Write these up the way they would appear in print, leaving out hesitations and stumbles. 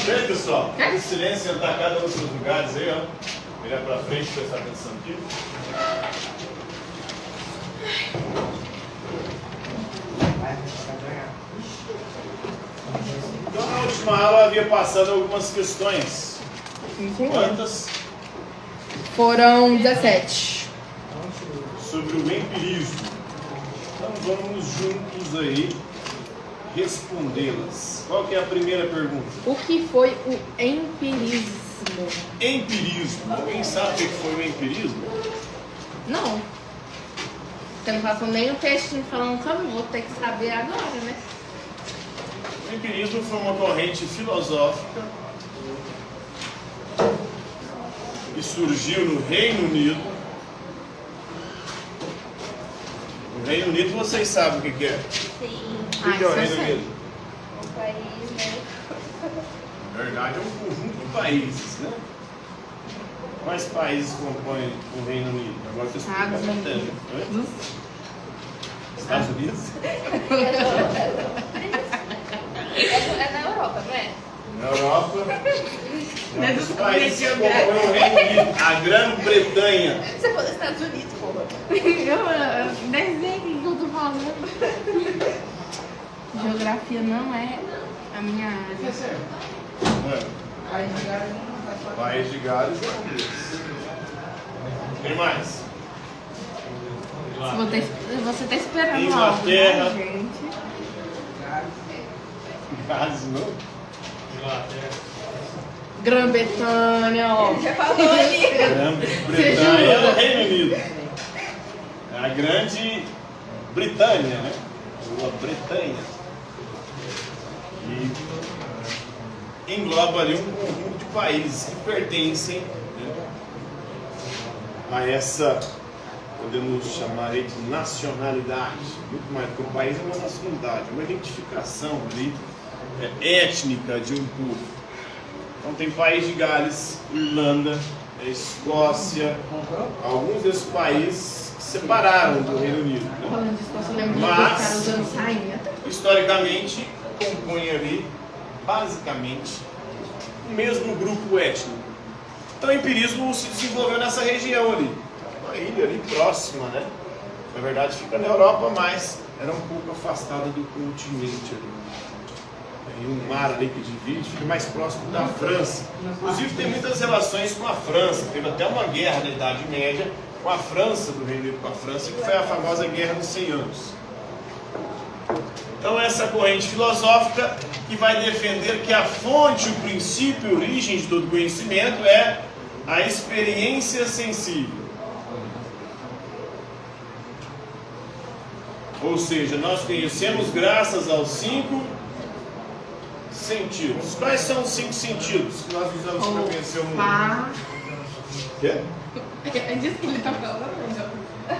Bem, pessoal, em silêncio, sentar cada um nos seus lugares aí, ó. Virar pra frente, prestar atenção aqui. Então, na última aula havia passado algumas questões. Quantas? Foram 17. Sobre o empirismo. Então vamos juntos aí respondê-las. Qual que é a primeira pergunta? O que foi o empirismo? Empirismo. Alguém sabe o que foi o empirismo? Não. Você não passou nem o texto falando sobre, vou ter que saber agora, né? O empirismo foi uma corrente filosófica que surgiu no Reino Unido. O Reino Unido, vocês sabem o que é? Sim, O que é o Reino Unido? um país, né? Na verdade, é um conjunto de países, né? Quais países compõem o Reino Unido? Agora vocês estão Estados perguntando. Unidos. Estados Unidos? É na Europa, não é? Na Europa. Os países que compõem o Reino Unido. A Grã-Bretanha. Você falou Estados Unidos, porra. Eu nem sei o que eu tô falando. Geografia não é a minha área. País de Gales é um deles. Quem mais? Você tá esperando Inglaterra. algo, né, gente? Gales não? Grã-Bretanha, ó. Já falou ali. Grã-Bretanha é o Reino Unido. É a Grande Britânia, né? Ou a Bretanha. E engloba ali um conjunto de países que pertencem, né, a essa, podemos chamar aí de nacionalidade. Muito mais, porque o país é uma nacionalidade, uma identificação ali, étnica de um povo. Então tem país de Gales, Irlanda, Escócia, alguns desses países se separaram do Reino Unido, né? Falando disso, eu lembro dos Mas, caras usando sainha. historicamente, compõe ali, basicamente, o mesmo grupo étnico. Então o empirismo se desenvolveu nessa região ali, uma ilha ali próxima, né? Na verdade fica na Europa, mas era um pouco afastada do continente ali. Tem um mar ali que divide, fica mais próximo da França. Inclusive tem muitas relações com a França. Teve até uma guerra na Idade Média com a França, do Reino Unido com a França, que foi a famosa Guerra dos 100 Anos. Então essa corrente filosófica que vai defender que a fonte, o princípio, a origem de todo conhecimento é a experiência sensível. Ou seja, nós conhecemos graças aos 5 sentidos. Quais são os 5 sentidos que nós usamos para conhecer o mundo? Quê? É disso que ele tá falando.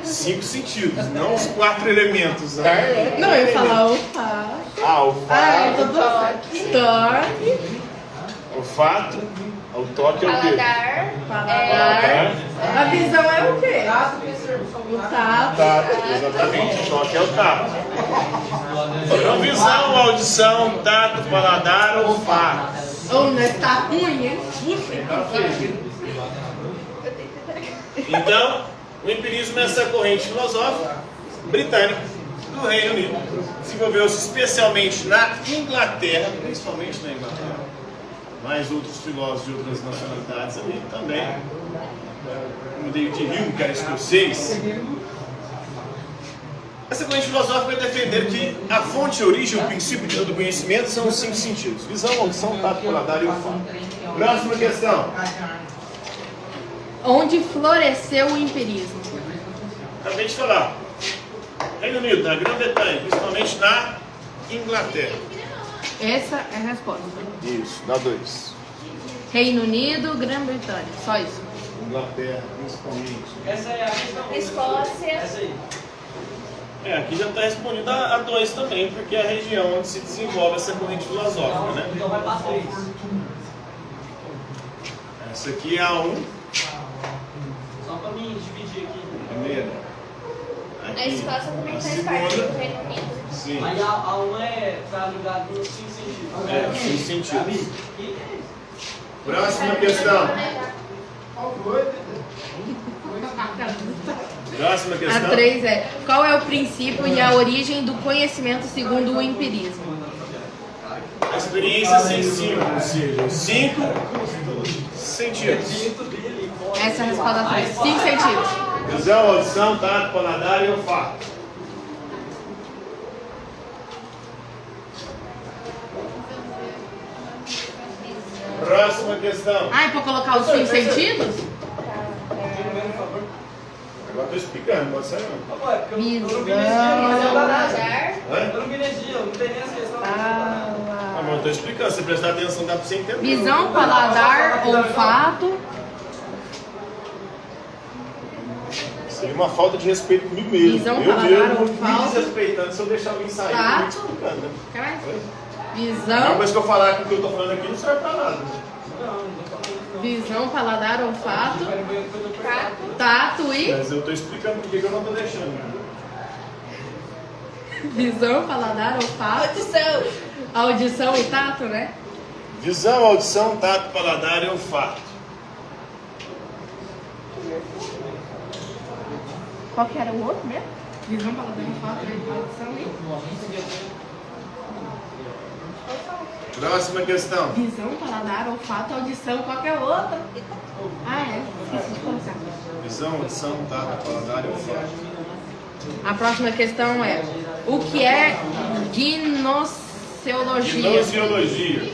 5 sentidos, não os 4 elementos. Né? Não, eu ia falar olfato. Olfato, Eu tô toque. olfato, o toque é o quê? Paladar. A visão é o quê? O tato. Tato, exatamente, o toque é o tato. Então, visão, audição, tato, paladar, olfato. Ou não tá ruim, hein? Então, o empirismo é essa corrente filosófica britânica do Reino Unido. Desenvolveu-se especialmente na Inglaterra, principalmente na Inglaterra. Mais outros filósofos de outras nacionalidades ali também. Como David Hume, que era escocês. Essa corrente filosófica vai defender que a fonte, a origem, o princípio de todo conhecimento são os 5 sentidos: visão, audição, tato, paladar e olfato. Próxima questão. Onde floresceu o empirismo? Acabei de falar. Reino Unido, na Grã-Bretanha, principalmente na Inglaterra. Essa é a resposta. Isso, dá 2. Reino Unido, Grã-Bretanha. Só isso. Inglaterra, principalmente. Essa é a questão. Escócia. Essa aí. Aqui já está respondida a 2 também, porque é a região onde se desenvolve essa corrente filosófica, né? Então vai para 3. Essa aqui é a 1. Só para mim dividir aqui. Primeira. A Escócia também a faz parte segunda. do Reino Unido. Sim. Aí a 1 é para ligar nos 5 sentidos. É, 5 sentidos. E Próxima questão. Próxima A questão. 3 é: qual é o princípio e a origem do conhecimento segundo o empirismo? A experiência sensível, ou seja, os 5 sentidos. Essa é a resposta 3. 5 sentidos. Visão, audição, tato, paladar e olfato. Próxima questão. Ah, é pra colocar os 5 sentidos? Agora estou explicando, pode ser não. Pô, é porque eu não vi Visão. energia, mas é barato. Paladar. Eu não vi energia, não tem nem essa questão. Ah, mas eu estou explicando, se você prestar atenção dá para você entender. Visão, paladar, olfato. Seria uma falta de respeito comigo mesmo. Visão, eu paladar, mesmo não olfato. me desrespeitando se eu deixar alguém sair. Tato. Eu tô explicando, né? Caralho. Não, Visão, mas que eu falar que o que eu estou falando aqui não serve para nada. visão, paladar, olfato, Tato. tato e... Mas eu estou explicando por que eu não estou deixando. Visão, paladar, olfato, Audição. audição e tato, né? Visão, audição, tato, paladar e olfato. Qual que era o outro mesmo? Visão, paladar, olfato, audição e... Próxima questão. Visão, paladar, olfato, audição, qual que é o outro? Ah, é? Esqueci de colocar. Visão, audição, tato, paladar e olfato. A próxima questão é: o que é gnoseologia? Gnoseologia.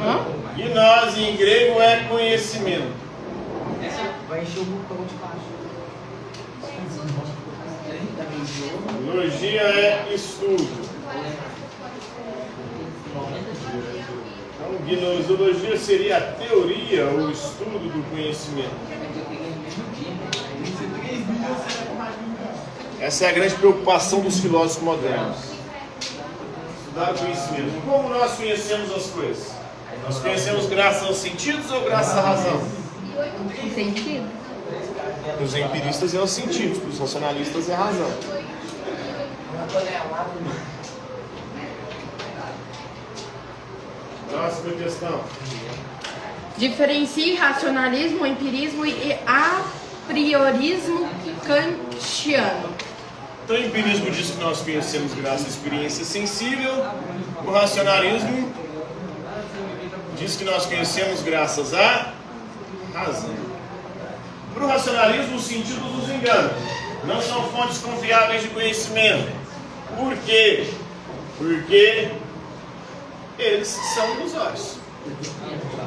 Hã? Gnose em grego é conhecimento. Vai encher o botão de baixo. Logia é estudo. Então, gnoseologia seria a teoria ou estudo do conhecimento. Essa é a grande preocupação dos filósofos modernos. Estudar o conhecimento. Como nós conhecemos as coisas? Nós conhecemos graças aos sentidos ou graças à razão? Sentido? Para os empiristas é os sentidos, para os racionalistas é a razão. Próxima questão. Diferencie racionalismo, empirismo e a priorismo kantiano. Então, o empirismo diz que nós conhecemos graças à experiência sensível. O racionalismo diz que nós conhecemos graças à razão. Para o racionalismo, os sentidos nos enganam. Não são fontes confiáveis de conhecimento. Por quê? Porque eles são ilusórios.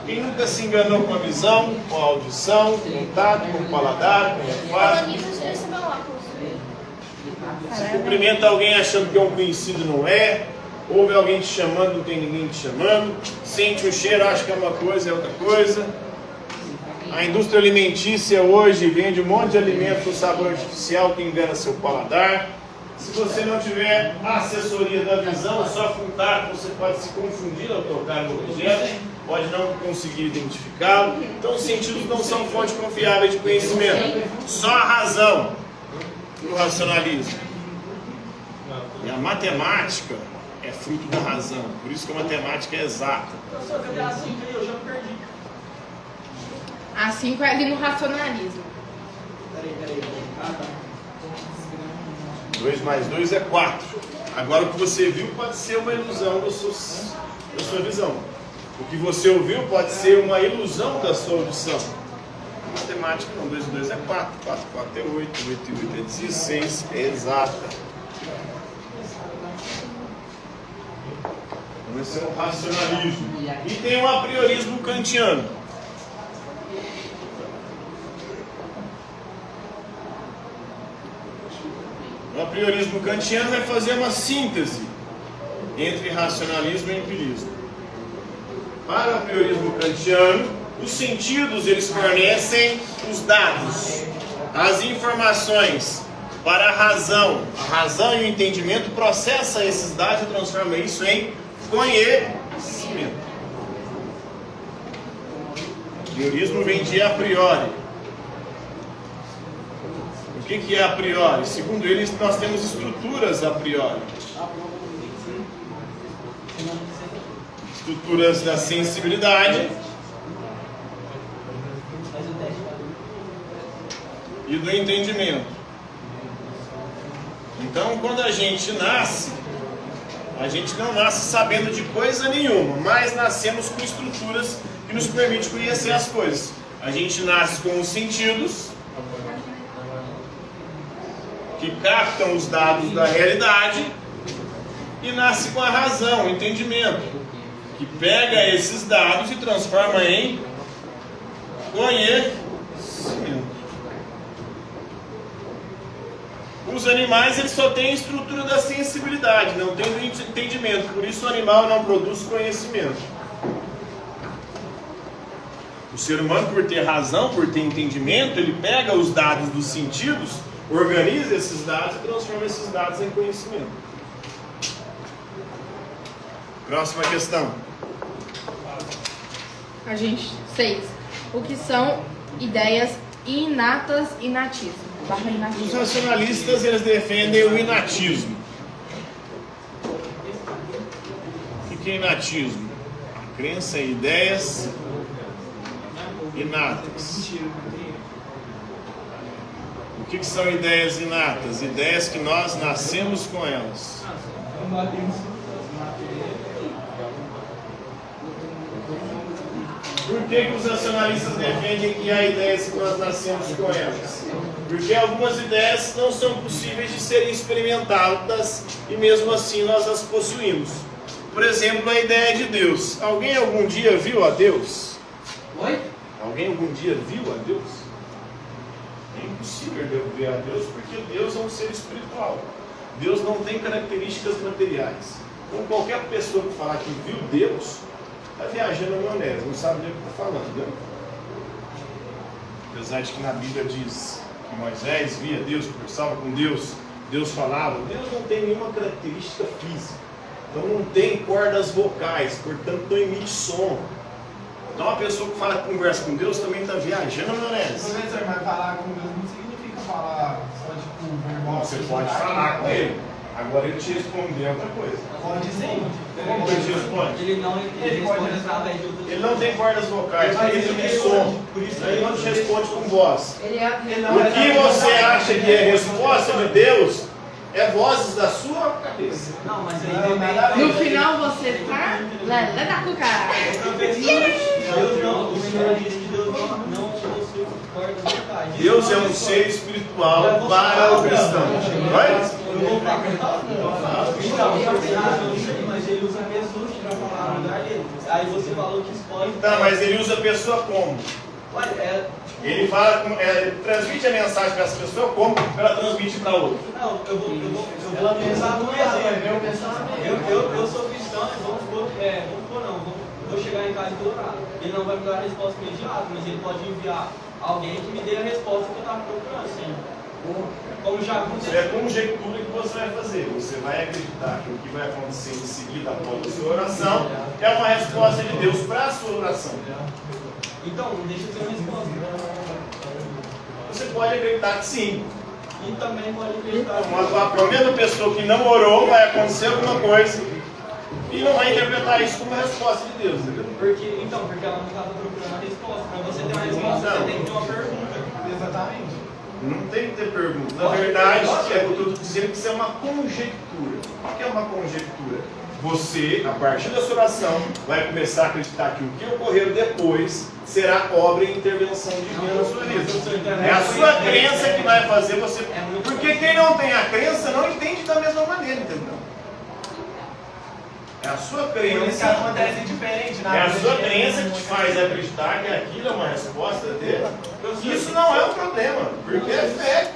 Quem nunca se enganou com a visão, com a audição, com o tato, com o paladar, com o olfato? Se cumprimenta alguém achando que é um conhecido, não é. Ouve alguém te chamando, não tem ninguém te chamando. Sente o cheiro, acha que é uma coisa, é outra coisa. A indústria alimentícia hoje vende um monte de alimento com sabor artificial que engana seu paladar. Se você não tiver assessoria da visão, só com o tato você pode se confundir ao tocar no objeto, pode não conseguir identificá-lo. Então os sentidos não são fonte confiável de conhecimento. Só a razão e o racionalismo. E a matemática é fruto da razão. Por isso que a matemática é exata. Professor, cadê a 5 aí? Eu já me perdi. A 5 é ali no racionalismo. Peraí. Ah, tá. 2 mais 2 é 4. Agora o que você viu pode ser uma ilusão da sua visão. O que você ouviu pode ser uma ilusão da sua audição. Matemática não, 2 e 2 é 4, 4 e 4 é 8, 8 e 8 é 16, é exata. Então esse é o racionalismo. E tem o apriorismo kantiano. O apriorismo kantiano é fazer uma síntese entre racionalismo e empirismo. Para o apriorismo kantiano, os sentidos eles fornecem os dados, as informações para a razão. A razão e o entendimento processa esses dados e transforma isso em conhecimento. O apriorismo vem de a priori. O que é a priori? Segundo eles, nós temos estruturas a priori. Estruturas da sensibilidade e do entendimento. Então, quando a gente nasce, a gente não nasce sabendo de coisa nenhuma, mas nascemos com estruturas que nos permitem conhecer as coisas. A gente nasce com os sentidos, que captam os dados da realidade, e nasce com a razão, o entendimento, que pega esses dados e transforma em conhecimento. Os animais, eles só têm a estrutura da sensibilidade, não tem do entendimento, por isso o animal não produz conhecimento. O ser humano, por ter razão, por ter entendimento, ele pega os dados dos sentidos, organiza esses dados e transforma esses dados em conhecimento. Próxima questão. A gente, 6. O que são ideias inatas e natismo? Os racionalistas, eles defendem o inatismo. O que é inatismo? A crença em ideias inatas. O que são ideias inatas? Ideias que nós nascemos com elas. Por que os racionalistas defendem que há ideias que nós nascemos com elas? Porque algumas ideias não são possíveis de serem experimentadas e mesmo assim nós as possuímos. Por exemplo, a ideia de Deus. Alguém algum dia viu a Deus? Oi? Alguém algum dia viu a Deus? É impossível ver a Deus porque Deus é um ser espiritual. Deus não tem características materiais. Então qualquer pessoa que falar que viu Deus está viajando na maionese, não sabe nem o que está falando, né? Apesar de que na Bíblia diz que Moisés via Deus, conversava com Deus, Deus falava. Deus não tem nenhuma característica física, então não tem cordas vocais, portanto não emite som. Então uma pessoa que fala que conversa com Deus também está viajando na maionese. Professor, mas falar com Deus não significa falar só tipo verbal. Você pode falar com ele, agora ele te responder outra coisa. Pode sim. Como ele te responde? Ele responde através de outras. Ele não tem cordas vocais, Mas ele ele tem é som. por isso Ele não te responde com voz. Ele O que você acha que é resposta de Deus é vozes da sua cabeça. Não, mas aí Não, também. nada a ver. No final você tá lé da cucara. Deus não, o Senhor disse que Deus não possui cordas vocais. Deus é um ser espiritual para o cristão. Vai? Eu vou falar. Então, mas ele usa pessoas para falar no lugar dele. Aí você falou que isso pode. Tá, mas ele usa a pessoa como? Olha, Ele fala, transmite a mensagem para essa pessoa como ela transmite para outra. não, eu vou pensar num exemplo. Eu sou cristão e vou chegar em casa e vou orar. Ele não vai me dar a resposta imediata, mas ele pode enviar alguém que me dê a resposta que eu estava procurando. Assim. Como já aconteceu. É a conjectura que você vai fazer. Você vai acreditar que o que vai acontecer em seguida após a sua oração é uma resposta de Deus para a sua oração. Então, deixa eu ter uma resposta. Você pode acreditar que sim. E também pode acreditar. A mesma pessoa que não orou vai acontecer alguma coisa e não vai interpretar isso como uma resposta de Deus, entendeu? Porque ela não estava procurando a resposta. Para você ter uma resposta, você tem que ter uma pergunta. Exatamente. Não tem que ter pergunta. Na verdade, eu estou dizendo que isso é uma conjectura. O que é uma conjectura? Você, a partir da sua oração, vai começar a acreditar que o que ocorreu depois será obra e intervenção divina na sua vida. É a sua crença que vai fazer você. Porque quem não tem a crença não entende da mesma maneira, entendeu? É a sua Por isso que crença. acontece diferente na É a vida sua de crença Jesus. que te faz acreditar que aquilo é uma resposta dele. Isso não é um problema, porque é fé.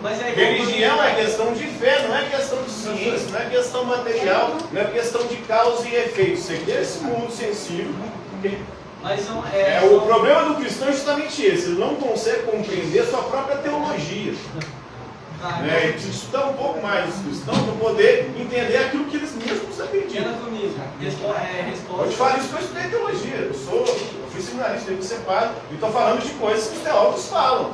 Mas é Religião é questão de fé, não é questão de ciência, não é questão material, não é questão de causa e efeito. Isso aqui é esse mundo sensível. Mas não O problema do cristão é justamente esse, ele não consegue compreender a sua própria teologia. Ele precisa estudar um pouco mais os cristãos para poder entender aquilo que eles mesmos acreditam. Entenda comigo. Eu te Resposta. falo isso porque eu estudei teologia, eu fui seminarista, eu separo, e estou falando de coisas que os teólogos falam.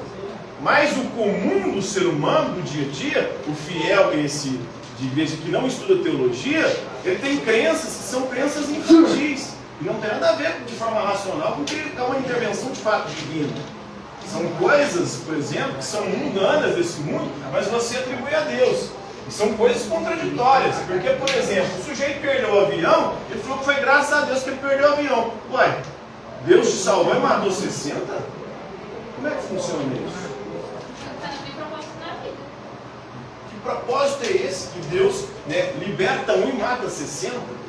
Mas o comum do ser humano, do dia a dia, o fiel esse de igreja que não estuda teologia, ele tem crenças que são crenças infantis. E não tem nada a ver de forma racional, porque é uma intervenção de fato divina. São coisas, por exemplo, que são mundanas desse mundo, mas você atribui a Deus. E são coisas contraditórias. Porque, por exemplo, o sujeito perdeu o avião, ele falou que foi graças a Deus que ele perdeu o avião. Ué, Deus te salvou e matou 60? Como é que funciona isso? Que propósito é esse que Deus, né, liberta um e mata 60?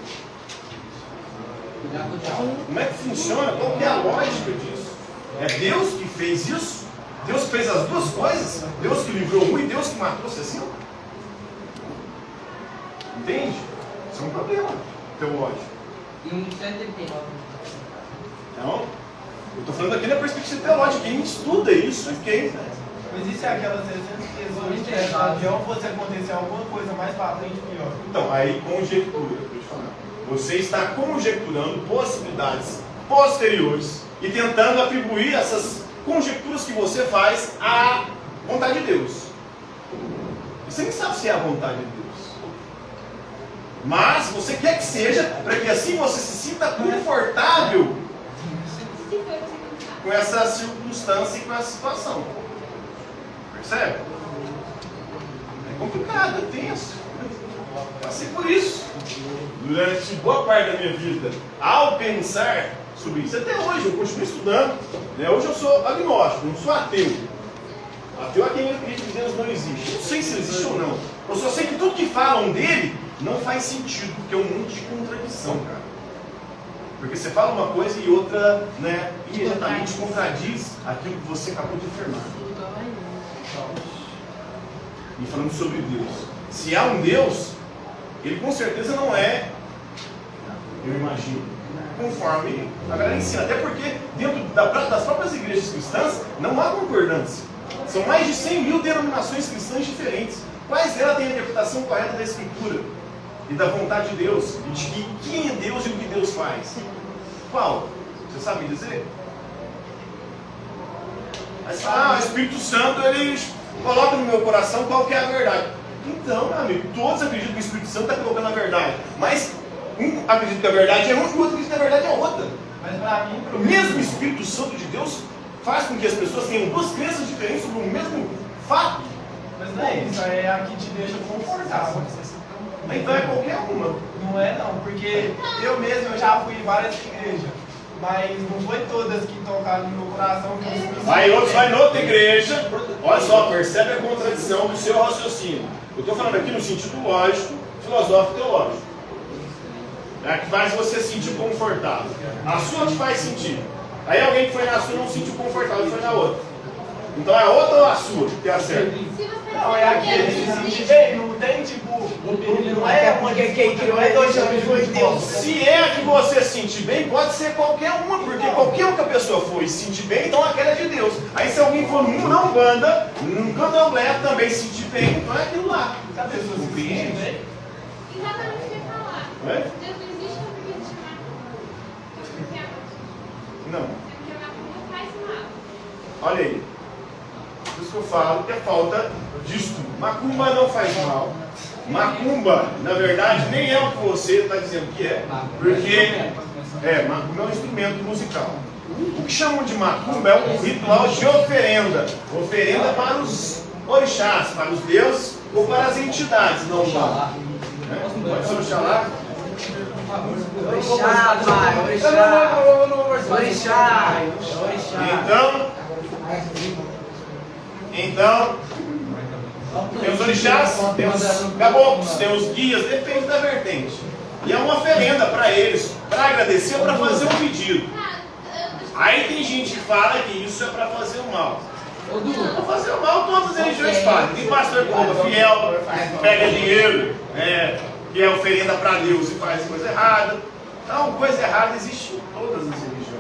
Como é que funciona? Qual que é a lógica disso? É Deus que fez isso? Deus fez as duas coisas? Deus que livrou um e Deus que matou 60? Entende? Isso é um problema teológico. Então, eu estou falando aqui na perspectiva teológica. Quem estuda isso é quem? Mas isso é aquelas 600 pessoas que no avião fosse acontecer alguma coisa mais para frente pior. Então, aí conjectura, eu te falar. Você está conjecturando possibilidades posteriores e tentando atribuir essas conjecturas que você faz à vontade de Deus. Você nem sabe se é a vontade de Deus. Mas você quer que seja, para que assim você se sinta confortável com essa circunstância e com essa situação. Percebe? É complicado, é tenso. Passei por isso durante boa parte da minha vida, ao pensar sobre isso. Até hoje eu continuo estudando, né? Hoje eu sou agnóstico, não sou ateu. Ateu é quem acredita que Deus não existe. Não sei se existe ou não. Eu só sei que tudo que falam dele não faz sentido, porque é um monte de contradição, cara. Porque você fala uma coisa e outra, né, imediatamente contradiz aquilo que você acabou de afirmar. E falando sobre Deus. Se há um Deus, ele com certeza não é, eu imagino, conforme a galera ensina. Até porque dentro das próprias igrejas cristãs não há concordância. São mais de 100 mil denominações cristãs diferentes. Quais delas têm a interpretação correta da Escritura e da vontade de Deus? E de quem é Deus e o que Deus faz? Qual? Você sabe dizer? Aí você fala, o Espírito Santo, ele coloca no meu coração qual que é a verdade. Então, meu amigo, todos acreditam que o Espírito Santo está colocando a verdade. Mas um acredita que a verdade é uma e o outro acredita que a verdade é outra. Mas para mim, O mesmo Espírito Santo de Deus faz com que as pessoas tenham duas crenças diferentes sobre o mesmo fato. mas não é isso, é a que te deixa confortável. Então é qualquer uma. Não é não, porque eu mesmo eu já fui em várias igrejas, mas não foi todas que tocaram no meu coração. Aí outros vai em outra igreja, olha só, percebe a contradição do seu raciocínio. Eu estou falando aqui no sentido lógico, filosófico e teológico. É que faz você se sentir confortável. A sua te faz sentido. Aí alguém que foi na sua não se sentiu confortável e foi na outra. Então é a outra ou a sua que é a certa? Não, é aquele que se sente bem, não tem tipo, não é uma que criou, é dois anos foi Deus. Se é a que você se sentir bem, pode ser qualquer uma, porque qualquer uma que a pessoa for e se sentir bem, então aquela é de Deus. Aí se alguém for num Umbanda, num Candomblé também se sentir bem, então é aquilo lá. A pessoa se sente bem. Exatamente o que eu ia falar. É? Deus não existe na vida de macumba. Porque a Não. macumba faz mal. Olha aí. Por isso que eu falo que é falta de estudo. Macumba não faz mal. Macumba, na verdade, nem é o que você está dizendo que é. Porque macumba é um instrumento musical. O que chamam de macumba é um ritual de oferenda. Oferenda para os orixás, para os deuses ou para as entidades. Não Oxalá. Pode ser Oxalá? Orixá, pai, orixá. Então, tem os orixás, tem os caboclos, tem os guias, depende da vertente. E é uma oferenda para eles, para agradecer ou para fazer um pedido. Aí tem gente que fala que isso é para fazer o mal. Para fazer o mal, todas as religiões fazem. Tem pastor que rouba fiel, pega dinheiro, que é oferenda para Deus e faz coisa errada. Então, coisa errada existe em todas as religiões.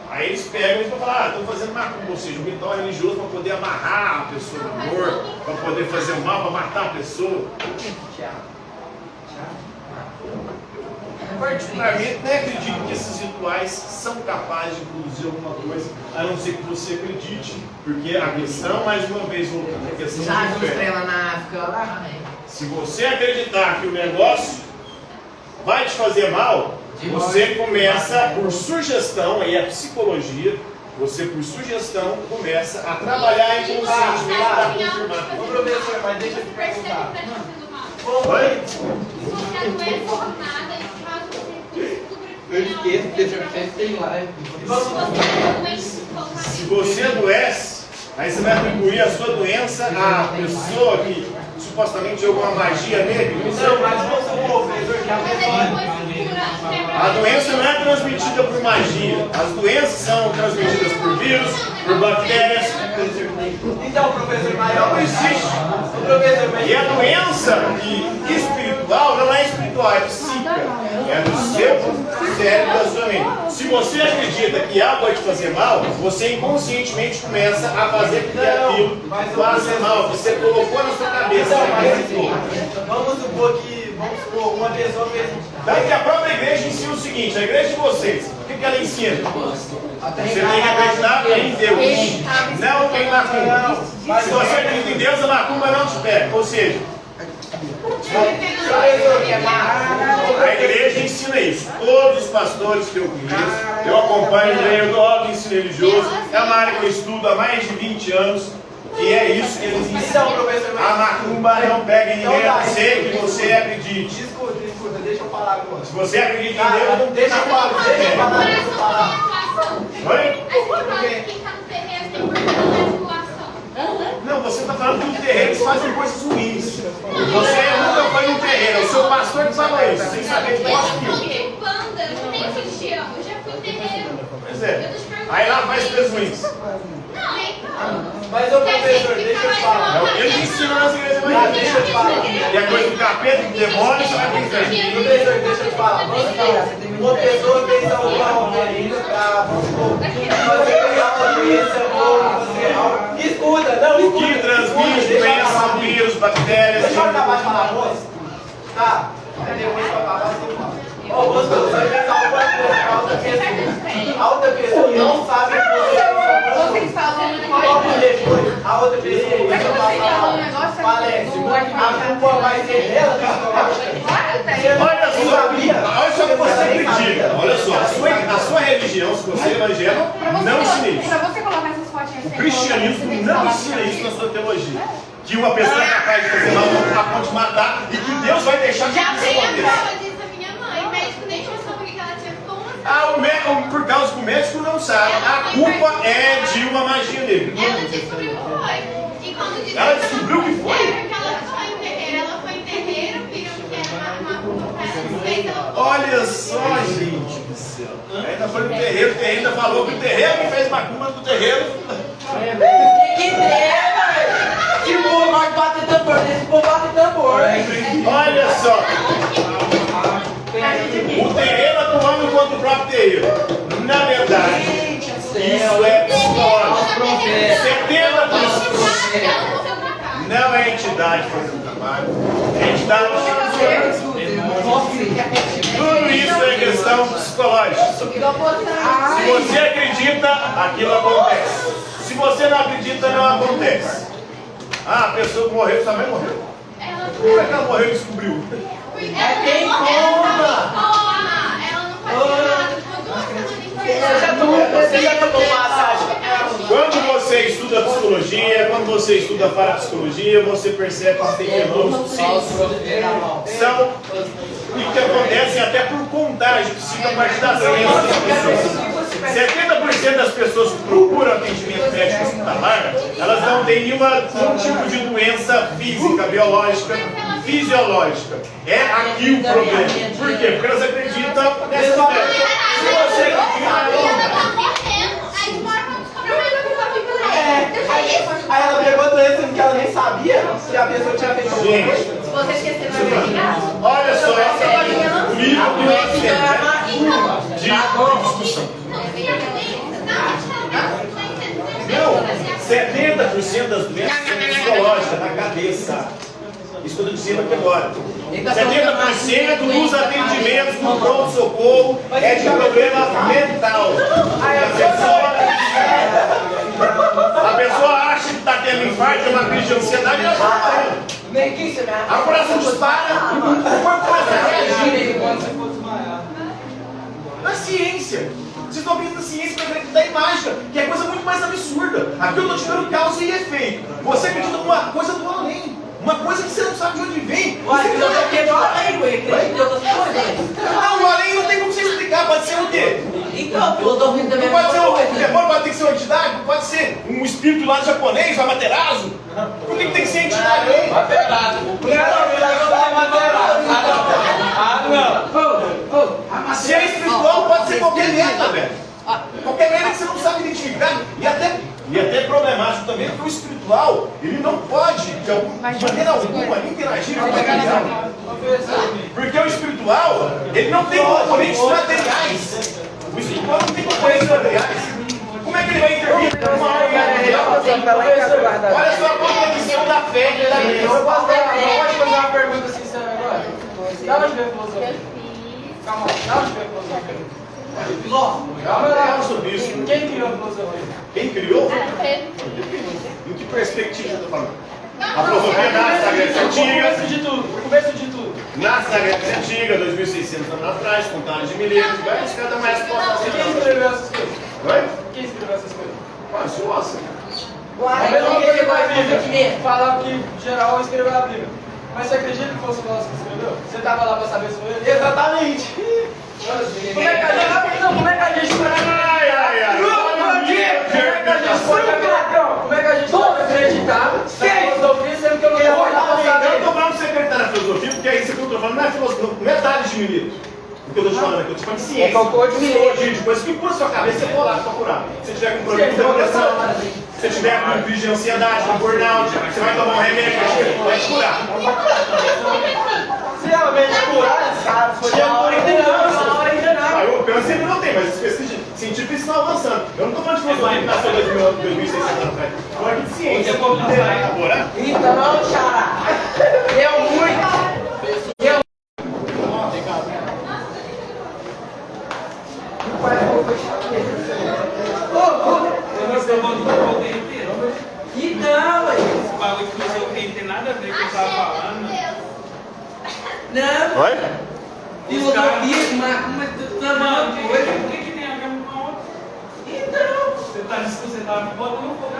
Aí eles pegam e falam, estão fazendo macumba, ou seja, um ritual religioso para poder amarrar a pessoa no amor, para poder fazer o mal, para matar a pessoa. particularmente, nem acredito que esses rituais são capazes de produzir alguma coisa, a não ser que você acredite, porque a questão, mais uma vez, voltando, a questão Já de fé. estrela na África lá, né? Se você acreditar que o negócio vai te fazer mal, você começa por sugestão, aí é psicologia, você por sugestão começa a trabalhar inconscientemente para confirmar. Ô professor, mas deixa eu te Você percebe perguntar. que tá te fazendo mal. Oi? Se você adoece por nada, isso faz você descobrir que Eu esqueço, deixa eu ver se tem live. Se você é doente por causa Se disso, você adoece, aí você vai atribuir a sua doença à pessoa que supostamente jogou uma magia nele. Não, mas vamos supor, professor, que a mas aí pessoa... depois cura, quebra. A doença não é transmitida por magia. As doenças são transmitidas por vírus, por bactérias. Então, professor, mas Não existe. o professor, mas... E a doença espiritual não é espiritual, é psíquica. É do seu cérebro, da sua mente. Se você acredita que algo vai te fazer mal, você inconscientemente começa a fazer com que aquilo faça mal. Você colocou na sua cabeça. Então, Você mas acreditou. assim, vamos supor, uma pessoa fez... Daí que a própria igreja ensina o seguinte, a igreja de vocês, o que ela ensina? Você tem que acreditar em Deus, não em macumba. Se você acredita em Deus, a macumba não te pega. Ou seja, a igreja ensina isso. Todos os pastores que eu conheço, eu acompanho, eu dou aula de ensino religioso, é uma área que eu estudo há mais de 20 anos, e é isso que eles Então, ensinam. professor, A macumba não pega em ninguém, a não ser que você acredite. Escuta, deixa eu falar agora. Se você acredita em Deus, não tem Deixa eu falar, deixa eu falar, deixa eu falar. Oi? Aí você fala que quem tá no terreiro tem manipulação. Não, você está falando que os terreiros fazem coisas ruins. Você nunca foi num terreiro, é o seu pastor que falou isso, sem saber de Eu qual não filho. tenho banda, eu não tenho cristiano, eu já fui em terreiro. Pois é. Aí lá faz coisas ruins. Não, então. Mas, ô professor, deixa eu É falar. o que eles ensinam nas igrejas Ah, evangélicas. deixa eu falar. E a coisa do capeta, do demônio, você vai ter que Professor, deixa eu falar. Vamos supor, uma pessoa fez alguma oferenda pra, vamos supor, fazer uma doença ou fazer algo. Escuta, não, O que escuta. transmite Deixa eu doenças, acabar. vírus, bactérias. Deixa eu acabar de falar, moço. Tá. Aí depois que eu acabar, você fala. Ô, moço, você fez alguma coisa pra outra pessoa. A outra pessoa não sabe que você fez alguma Você coisa. instalou um Logo negócio. depois, a outra pessoa começou a falar. Falece, a culpa vai ser dela, Olha só, olha só o que você acredita. Olha só, a sua religião, se você é evangélico, não ensina isso. Pra você colocar essas fotinhas O cristianismo não ensina isso na sua teologia. Que uma pessoa é capaz de fazer mal a ponto de matar e que Deus vai deixar que Já isso tem a aconteça. prova disso, a minha mãe. O médico nem tinha sabido que ela tinha como assim. Ah, por causa que o médico não sabe, a culpa é de uma magia negra. Ela descobriu que foi. E quando descobriu, Ela descobriu que foi? É, porque ela foi em terreiro. Ela foi em terreiro, viram que era uma culpa pra ela, fez ela. Olha só, gente do céu. Ainda foi no terreiro, o terreiro ainda falou que o terreiro que fez macumba do terreiro. Que treva! Que povo vai bater tambor, esse povo bate tambor. Olha só, o terreiro atuando contra o próprio terreiro. Na verdade, isso é psicológico. 70% não é entidade fazendo trabalho, é entidade. Tudo isso é questão psicológica. Se você acredita, aquilo acontece. Se você não acredita, não acontece. Ah, a pessoa que morreu, sua mãe morreu. Como é que ela morreu e descobriu? quem conta. Ela não fazia nada. Ficou 2 semanas em Você já tomou massagem? Quando você estuda psicologia, quando você estuda parapsicologia, você percebe que tem fenômenos psíquicos. São e que acontecem até por contágio psíquico a partir das crenças das pessoas. 70% das pessoas que procuram atendimento médico hospitalar, elas não têm nenhum tipo de doença física, biológica, fisiológica. É aqui o problema. Por quê? Porque elas acreditam nessa ideia. Se você Aí ela pegou a doença que ela nem sabia que a pessoa tinha feito alguma Gente, coisa. Se você esquecer, vai verificar. olha só, o livro do Ocidente de discussão. Não, 70% das doenças são psicológicas, na cabeça. Isso que eu estou dizendo aqui agora. 70% dos atendimentos no pronto-socorro é de problema mental. A pessoa acha que está tendo infarto, uma crise de ansiedade, e ela está morrendo. A coração dispara, o corpo começa a reagir. Na ciência. Vocês estão vendo na ciência para acreditar em mágica, que é coisa muito mais absurda. Aqui eu estou te dando causa e efeito. Você acredita numa coisa do além. Uma coisa que você não sabe de onde vem. Uai, eu não acredito no além, ué. Acredito em outras coisas. Não, o além não tem como você explicar. Pode ser o quê? Então, filosofia também Não é pode ser uma um coisa. demônio, pode ter que ser uma entidade, pode ser um espírito lá japonês, o Amaterasu. Por que tem que ser entidade aí? Se é espiritual, pode ser qualquer merda, velho. Qualquer merda que você não sabe identificar. E até problemático também, porque o espiritual, ele não pode, de maneira alguma, interagir com o material. Porque o espiritual, ele não tem componentes materiais. O espiritual não tem componentes materiais. Como é que ele vai intervir numa organização? Olha só a contradição da fé e da crença. Eu posso fazer uma pergunta sincera agora? Da onde veio a filosofia? Calma, da onde veio a filosofia? Calma lá sobre isso. Quem criou a filosofia? Quem criou? Em que perspectiva eu estou falando? A filosofia nasce na Grécia Antiga. Por começo de tudo. Nasce na Grécia Antiga, 2.600 anos atrás, com Tales de Mileto. Vai buscar da mais resposta. Quem escreveu essas coisas? Oi? Quem escreveu essas coisas? Quase, nossa. A mesma coisa que a Bíblia. Falar que geral escreveu a Bíblia. Mas você acredita que fosse o nosso que escreveu? Você estava lá para saber se foi ele? Exatamente. Como é que a gente... Não, como é que a gente... Ai. Como é que a gente pode acreditar na filosofia sendo que eu não vou lá para Eu saber? não estou falando que você acreditar na filosofia, porque aí isso que eu estou falando não é filosofia, não é Tales de Mileto. O que eu estou te falando aqui, eu estou te falando de ciência. Psicologia, de coisas que cura sua cabeça, você for lá procurar. Se tiver com problema de depressão, se tiver com crise de ansiedade, com burnout, você vai tomar um remédio, vai te curar. Se realmente curar, cara, foi de uma hora ainda não. O câncer ainda não tem, mas os pesquisas científicos estão avançando. Eu não estou falando de filosofia que nasceu em 2.600 anos atrás. Estou falando de ciência. Agora? Então, xará. Deu muito. Então, ué. Esse bagulho de filosofia não tem nada a ver com o que eu tava falando. Não. Oi? Filosofia, mas tu tá Mano, falando o coisa. que tem a ver com a outra? Então. Você tá botando fogo.